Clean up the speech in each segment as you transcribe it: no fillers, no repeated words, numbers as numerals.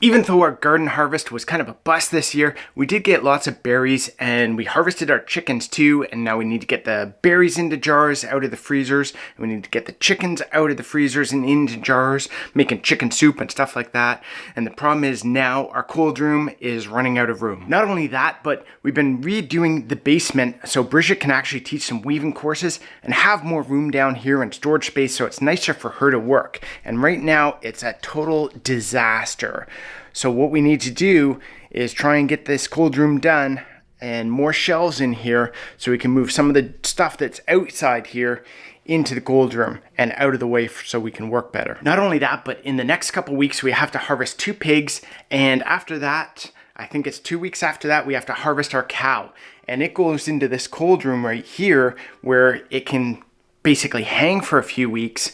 Even though our garden harvest was kind of a bust this year, we did get lots of berries, and we harvested our chickens too, and now we need to get the berries into jars out of the freezers, and we need to get the chickens out of the freezers and into jars, making chicken soup and stuff like that. And the problem is now our cold room is running out of room. Not only that, but we've been redoing the basement so Bridget can actually teach some weaving courses and have more room down here and storage space, so it's nicer for her to work. And right now it's a total disaster. So what we need to do is try and get this cold room done and more shelves in here so we can move some of the stuff that's outside here into the cold room and out of the way so we can work better. Not only that, but in the next couple weeks we have to harvest 2 pigs, and after that, I think it's 2 weeks after that, we have to harvest our cow. And it goes into this cold room right here where it can basically hang for a few weeks.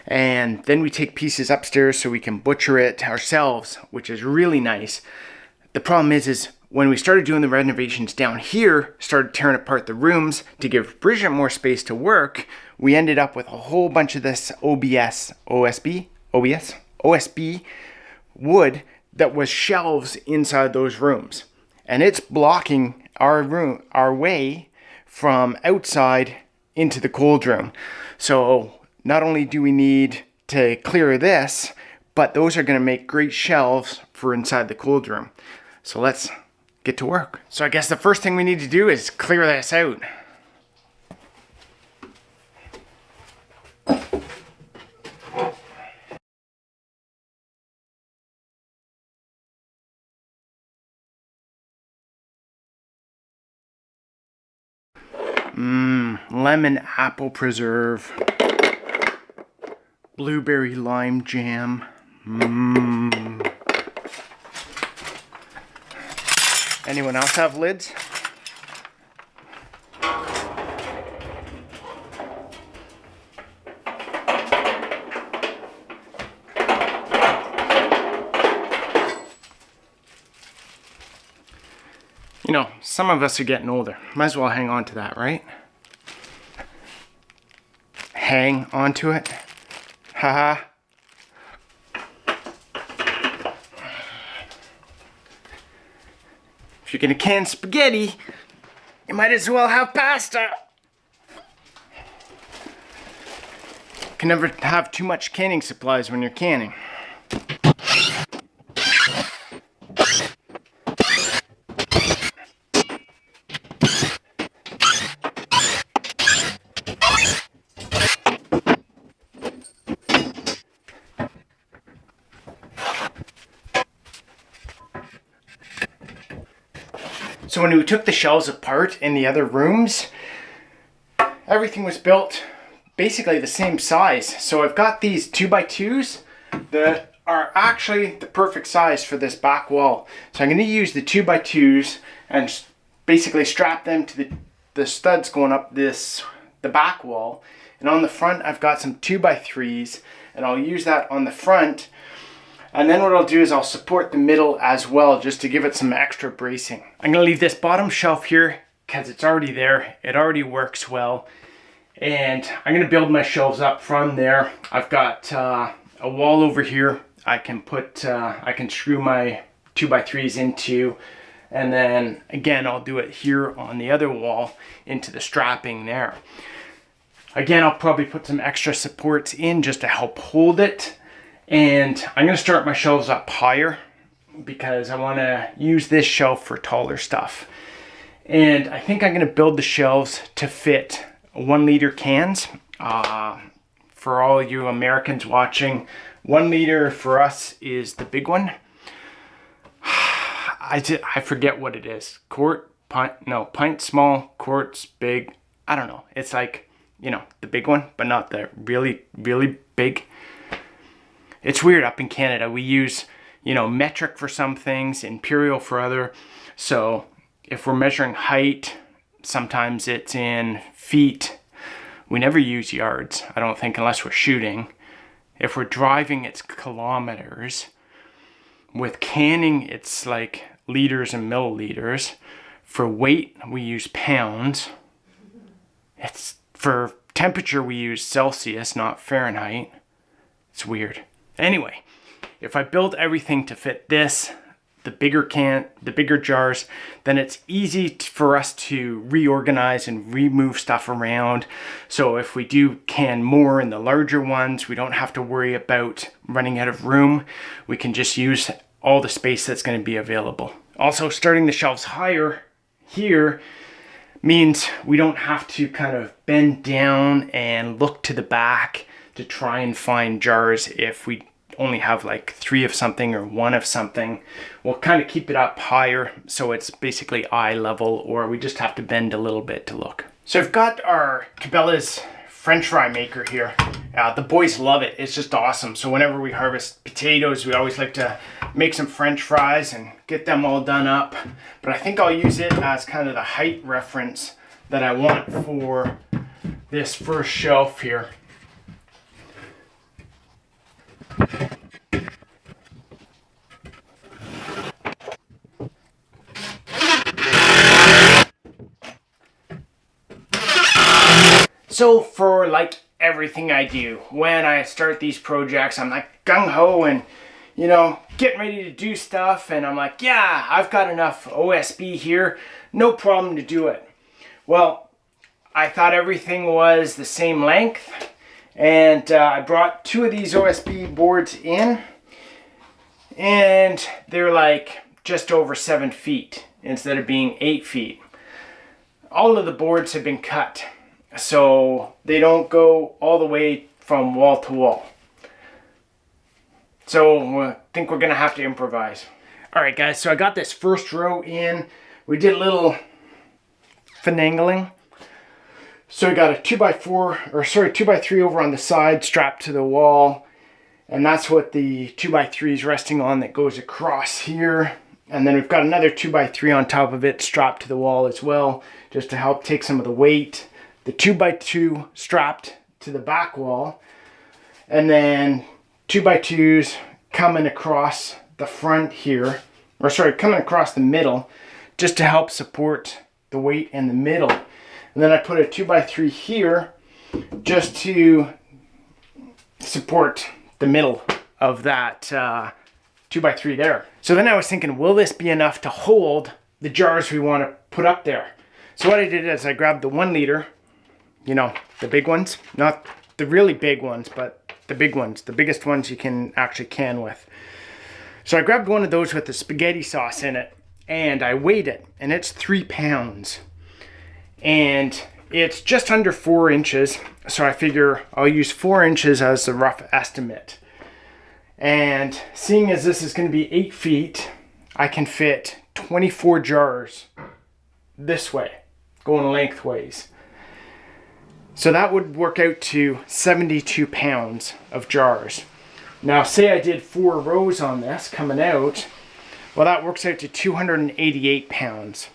And then we take pieces upstairs so we can butcher it ourselves, which is really nice. The problem is when we started doing the renovations down here, started tearing apart the rooms to give Bridget more space to work, we ended up with a whole bunch of this OSB wood that was shelves inside those rooms. And it's blocking our way from outside into the cold room. So not only do we need to clear this, but those are going to make great shelves for inside the cold room. So let's get to work. So I guess the first thing we need to do is clear this out. Lemon apple preserve. Blueberry lime jam. Anyone else have lids? You know, some of us are getting older. Might as well hang on to that, right? Hang on to it. Haha. If you're gonna can spaghetti, you might as well have pasta. You can never have too much canning supplies when you're canning. So when we took the shelves apart in the other rooms, everything was built basically the same size. So I've got these 2x2s that are actually the perfect size for this back wall. So I'm going to use the 2x2s and basically strap them to the studs going up the back wall. And on the front I've got some 2x3s, and I'll use that on the front. And then what I'll do is I'll support the middle as well, just to give it some extra bracing. I'm gonna leave this bottom shelf here because it's already there. It already works well. And I'm gonna build my shelves up from there. I've got a wall over here I can screw my 2x3s into. And then again, I'll do it here on the other wall into the strapping there. Again, I'll probably put some extra supports in just to help hold it. And I'm going to start my shelves up higher because I want to use this shelf for taller stuff. And I think I'm going to build the shelves to fit 1 liter cans. For all you Americans watching, 1 liter for us is the big one. I forget what it is. Pint small, quarts big. I don't know. It's like, you know, the big one, but not the really, really big. It's weird up in Canada. We use, you know, metric for some things, imperial for other. So if we're measuring height, sometimes it's in feet. We never use yards, I don't think, unless we're shooting. If we're driving, it's kilometers. With canning, it's like liters and milliliters. For weight, we use pounds. It's for temperature, we use Celsius, not Fahrenheit. It's weird. Anyway, if I build everything to fit this, the bigger jars, then it's easy for us to reorganize and remove stuff around. So if we do can more in the larger ones, we don't have to worry about running out of room. We can just use all the space that's going to be available. Also, starting the shelves higher here means we don't have to kind of bend down and look to the back to try and find jars if we only have like 3 of something or 1 of something. We'll kind of keep it up higher so it's basically eye level, or we just have to bend a little bit to look. So I've got our Cabela's French fry maker here. The boys love it. It's just awesome. So whenever we harvest potatoes, we always like to make some French fries and get them all done up. But I think I'll use it as kind of the height reference that I want for this first shelf here. So for like everything I do, when I start these projects, I'm like gung-ho and, you know, getting ready to do stuff, and I'm like, yeah, I've got enough OSB here, no problem to do it. Well, I thought everything was the same length, and I brought 2 of these OSB boards in, and they're like just over 7 feet instead of being 8 feet. All of the boards have been cut, so they don't go all the way from wall to wall. So I think we're gonna have to improvise. All right, guys, so I got this first row in. We did a little finagling. So we got a 2x3 over on the side strapped to the wall. And that's what the 2x3 is resting on, that goes across here. And then we've got another 2x3 on top of it strapped to the wall as well, just to help take some of the weight. The 2x2 strapped to the back wall. And then 2x2s coming across the front here, or sorry, coming across the middle, just to help support the weight in the middle. And then I put a 2x3 here just to support the middle of that 2x3 there. So then I was thinking, will this be enough to hold the jars we want to put up there? So what I did is I grabbed the 1 liter, you know, the big ones, not the really big ones, but the big ones, the biggest ones you can actually can with. So I grabbed one of those with the spaghetti sauce in it, and I weighed it, and it's 3 pounds. And it's just under 4 inches, so I figure I'll use 4 inches as the rough estimate. And seeing as this is going to be 8 feet, I can fit 24 jars this way, going lengthways. So that would work out to 72 pounds of jars. Now say I did 4 rows on this coming out, well, that works out to 288 pounds.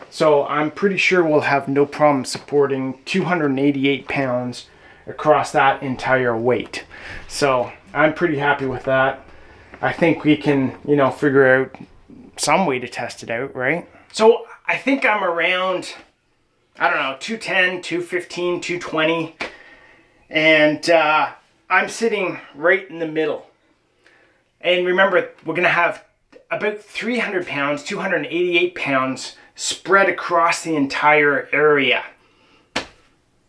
So I'm pretty sure we'll have no problem supporting 288 pounds across that entire weight. So I'm pretty happy with that. I think we can, you know, figure out some way to test it out, right? So I think I'm around, I don't know, 210, 215, 220. And I'm sitting right in the middle. And remember, we're gonna have about 300 pounds, 288 pounds spread across the entire area.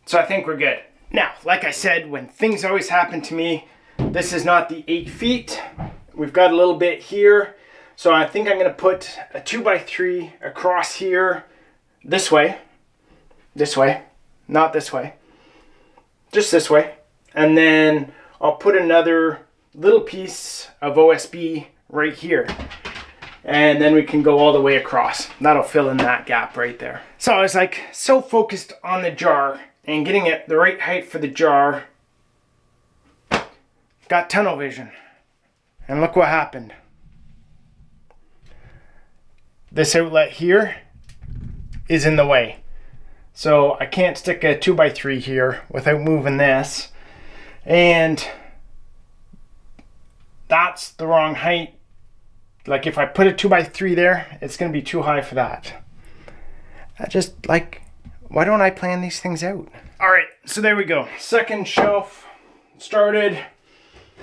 So I think we're good. Now, like I said, when things always happen to me, this is not the 8 feet. We've got a little bit here. So I think I'm gonna put a 2x3 across here, this way, not this way, just this way. And then I'll put another little piece of OSB right here. And then we can go all the way across. That'll fill in that gap right there. So I was like so focused on the jar and getting it the right height for the jar. Got tunnel vision. And look what happened. This outlet here is in the way. So I can't stick a 2x3 here without moving this. And that's the wrong height. Like if I put a 2x3 there, it's gonna be too high for that. I just like, why don't I plan these things out? All right, so there we go. Second shelf started.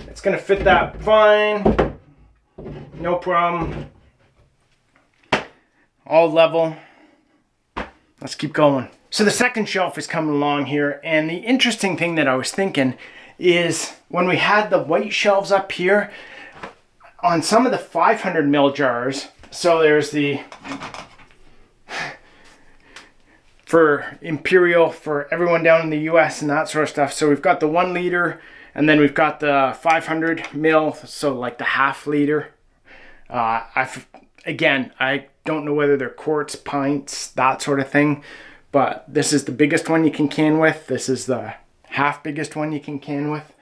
It's gonna fit that fine. No problem. All level. Let's keep going. So the second shelf is coming along here, and the interesting thing that I was thinking is when we had the white shelves up here on some of the 500 ml jars, so there's the for Imperial for everyone down in the US and that sort of stuff. So we've got the 1 liter, and then we've got the 500 ml, so like the half liter. Again, I don't know whether they're quarts, pints, that sort of thing, but this is the biggest one you can can with. This is the half biggest one you can can with.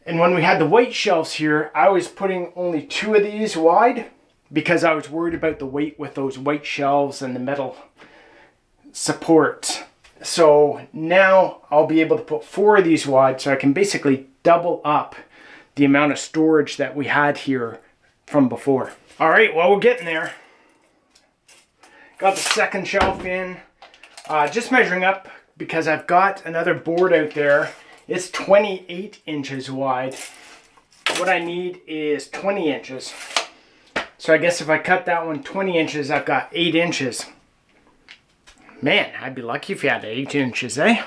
And when we had the white shelves here, I was putting only 2 of these wide because I was worried about the weight with those white shelves and the metal support. So now I'll be able to put 4 of these wide, so I can basically double up the amount of storage that we had here from before. All right, well, we're getting there. Got the second shelf in. Just measuring up because I've got another board out there. It's 28 inches wide. What I need is 20 inches. So I guess if I cut that one 20 inches, I've got 8 inches. Man, I'd be lucky if you had 8 inches, eh?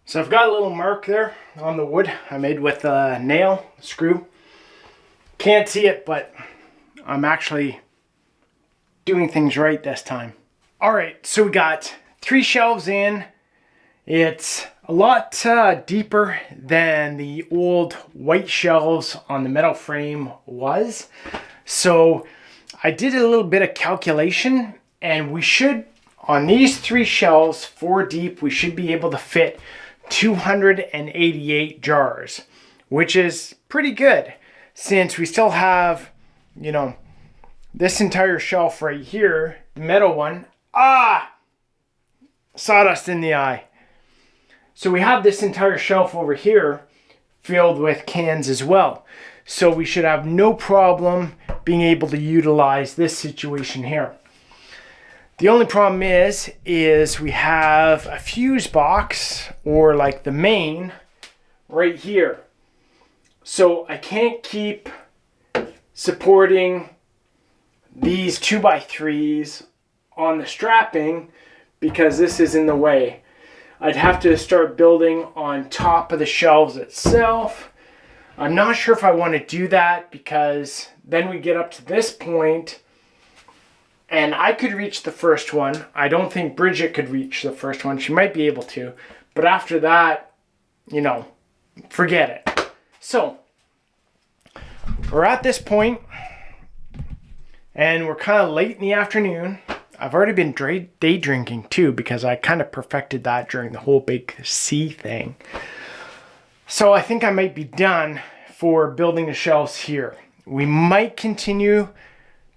So I've got a little mark there on the wood I made with a nail, a screw. Can't see it, but I'm actually doing things right this time. All right, so we got 3 shelves in. It's a lot deeper than the old white shelves on the metal frame was. So I did a little bit of calculation, and we should, on these 3 shelves, 4 deep, we should be able to fit 288 jars, which is pretty good since we still have, you know, this entire shelf right here, the metal one. Sawdust in the eye. So we have this entire shelf over here filled with cans as well. So we should have no problem being able to utilize this situation here. The only problem is we have a fuse box, or like the main, right here. So I can't keep supporting these 2x3s on the strapping because this is in the way. I'd have to start building on top of the shelves itself. I'm not sure if I want to do that because then we get up to this point and I could reach the first one. I don't think Bridget could reach the first one. She might be able to, but after that, you know, forget it. So we're at this point and we're kind of late in the afternoon. I've already been day drinking too because I kind of perfected that during the whole big C thing. So I think I might be done for building the shelves here. We might continue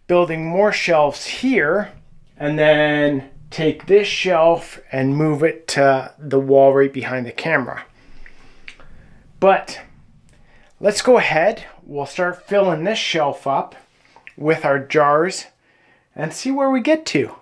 building more shelves here and then take this shelf and move it to the wall right behind the camera. But let's go ahead. We'll start filling this shelf up with our jars and see where we get to.